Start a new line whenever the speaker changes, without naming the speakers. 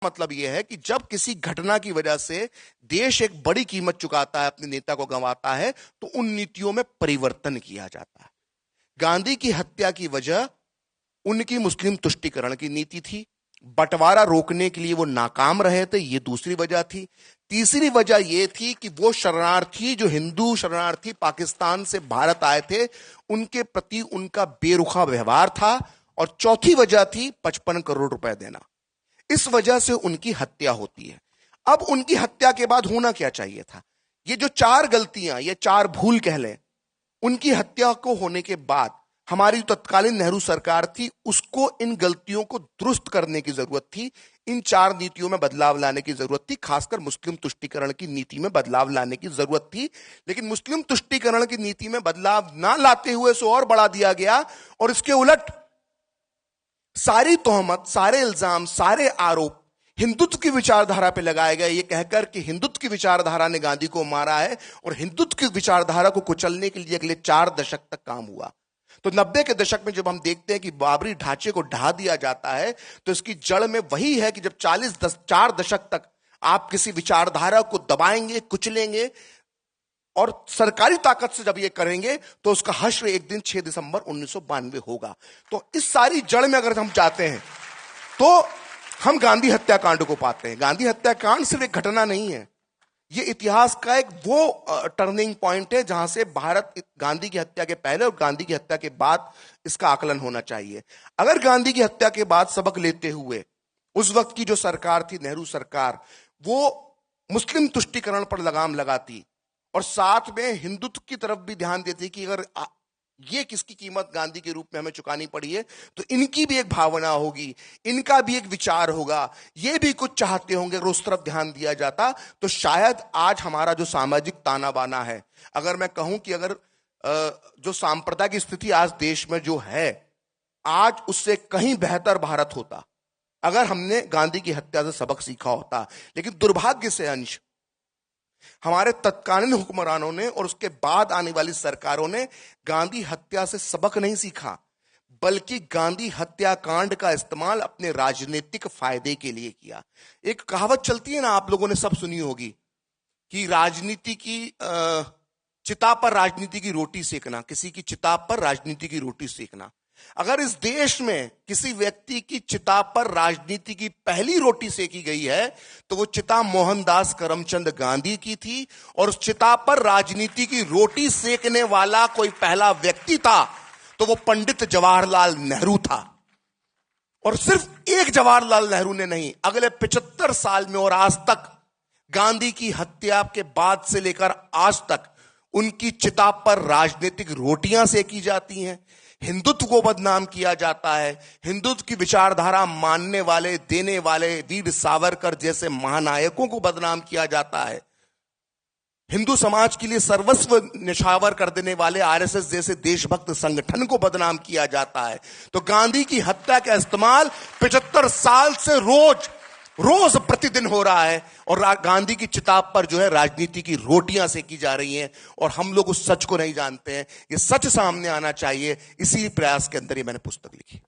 मतलब यह है कि जब किसी घटना की वजह से देश एक बड़ी कीमत चुकाता है, अपने नेता को गंवाता है, तो उन नीतियों में परिवर्तन किया जाता है। गांधी की हत्या की वजह उनकी मुस्लिम तुष्टीकरण की नीति थी। बंटवारा रोकने के लिए वो नाकाम रहे थे, ये दूसरी वजह थी। तीसरी वजह यह थी कि वो शरणार्थी, जो हिंदू शरणार्थी पाकिस्तान से भारत आए थे, उनके प्रति उनका बेरुखा व्यवहार था। और चौथी वजह थी 55 करोड़ रुपए देना। इस वजह से उनकी हत्या होती है। अब उनकी हत्या के बाद होना क्या चाहिए था? ये जो 4 गलतियां, ये 4 भूल कह लें, उनकी हत्या को होने के बाद हमारी तत्कालीन नेहरू सरकार थी, उसको इन गलतियों को दुरुस्त करने की जरूरत थी। इन 4 नीतियों में बदलाव लाने की जरूरत थी, खासकर मुस्लिम तुष्टीकरण की नीति में बदलाव लाने की जरूरत थी। लेकिन मुस्लिम तुष्टीकरण की नीति में बदलाव ना लाते हुए सो और बढ़ा दिया गया, और इसके उलट सारी तोहमत, सारे इल्जाम, सारे आरोप हिंदुत्व की विचारधारा पे लगाए गए, ये कहकर कि हिंदुत्व की विचारधारा ने गांधी को मारा है, और हिंदुत्व की विचारधारा को कुचलने के लिए अगले 4 दशक तक काम हुआ। तो 90 के दशक में जब हम देखते हैं कि बाबरी ढांचे को ढा दिया जाता है, तो इसकी जड़ में वही है कि जब 4 दशक तक आप किसी विचारधारा को दबाएंगे, कुचलेंगे, और सरकारी ताकत से जब ये करेंगे, तो उसका हश्र एक दिन 6 दिसंबर 1992 होगा। तो इस सारी जड़ में अगर हम जाते हैं, तो हम गांधी हत्याकांड को पाते हैं। गांधी हत्याकांड सिर्फ एक घटना नहीं है, ये इतिहास का एक वो टर्निंग पॉइंट है जहां से भारत गांधी की हत्या के पहले और गांधी की हत्या के बाद इसका आकलन होना चाहिए। अगर गांधी की हत्या के बाद सबक लेते हुए उस वक्त की जो सरकार थी, नेहरू सरकार, वो मुस्लिम तुष्टीकरण पर लगाम लगाती और साथ में हिंदुत्व की तरफ भी ध्यान देती कि अगर ये किसकी कीमत गांधी के रूप में हमें चुकानी पड़ी है, तो इनकी भी एक भावना होगी, इनका भी एक विचार होगा, ये भी कुछ चाहते होंगे, अगर उस तरफ ध्यान दिया जाता, तो शायद आज हमारा जो सामाजिक ताना बाना है, अगर मैं कहूं कि अगर जो सांप्रदायिक की स्थिति आज देश में जो है, आज उससे कहीं बेहतर भारत होता अगर हमने गांधी की हत्या से सबक सीखा होता। लेकिन दुर्भाग्य से अंश हमारे तत्कालीन हुक्मरानों ने और उसके बाद आने वाली सरकारों ने गांधी हत्या से सबक नहीं सीखा, बल्कि गांधी हत्याकांड का इस्तेमाल अपने राजनीतिक फायदे के लिए किया। एक कहावत चलती है ना, आप लोगों ने सब सुनी होगी, कि राजनीति की चिता पर राजनीति की रोटी सेकना, किसी की चिता पर राजनीति की रोटी सेकना। अगर इस देश में किसी व्यक्ति की चिता पर राजनीति की पहली रोटी सेकी गई है, तो वो चिता मोहनदास करमचंद गांधी की थी, और उस चिता पर राजनीति की रोटी सेकने वाला कोई पहला व्यक्ति था तो वो पंडित जवाहरलाल नेहरू था। और सिर्फ एक जवाहरलाल नेहरू ने नहीं, अगले 75 साल में और आज तक, गांधी की हत्या के बाद से लेकर आज तक, उनकी चिता पर राजनीतिक रोटियां सेकी जाती हैं, हिंदुत्व को बदनाम किया जाता है, हिंदुत्व की विचारधारा मानने वाले, देने वाले वीर सावरकर जैसे महानायकों को बदनाम किया जाता है, हिंदू समाज के लिए सर्वस्व निछावर कर देने वाले आरएसएस जैसे देशभक्त संगठन को बदनाम किया जाता है। तो गांधी की हत्या का इस्तेमाल 75 साल से रोज प्रतिदिन हो रहा है, और गांधी की चिता पर जो है राजनीति की रोटियां सेकी जा रही हैं, और हम लोग उस सच को नहीं जानते हैं। ये सच सामने आना चाहिए, इसी प्रयास के अंदर ही मैंने पुस्तक लिखी।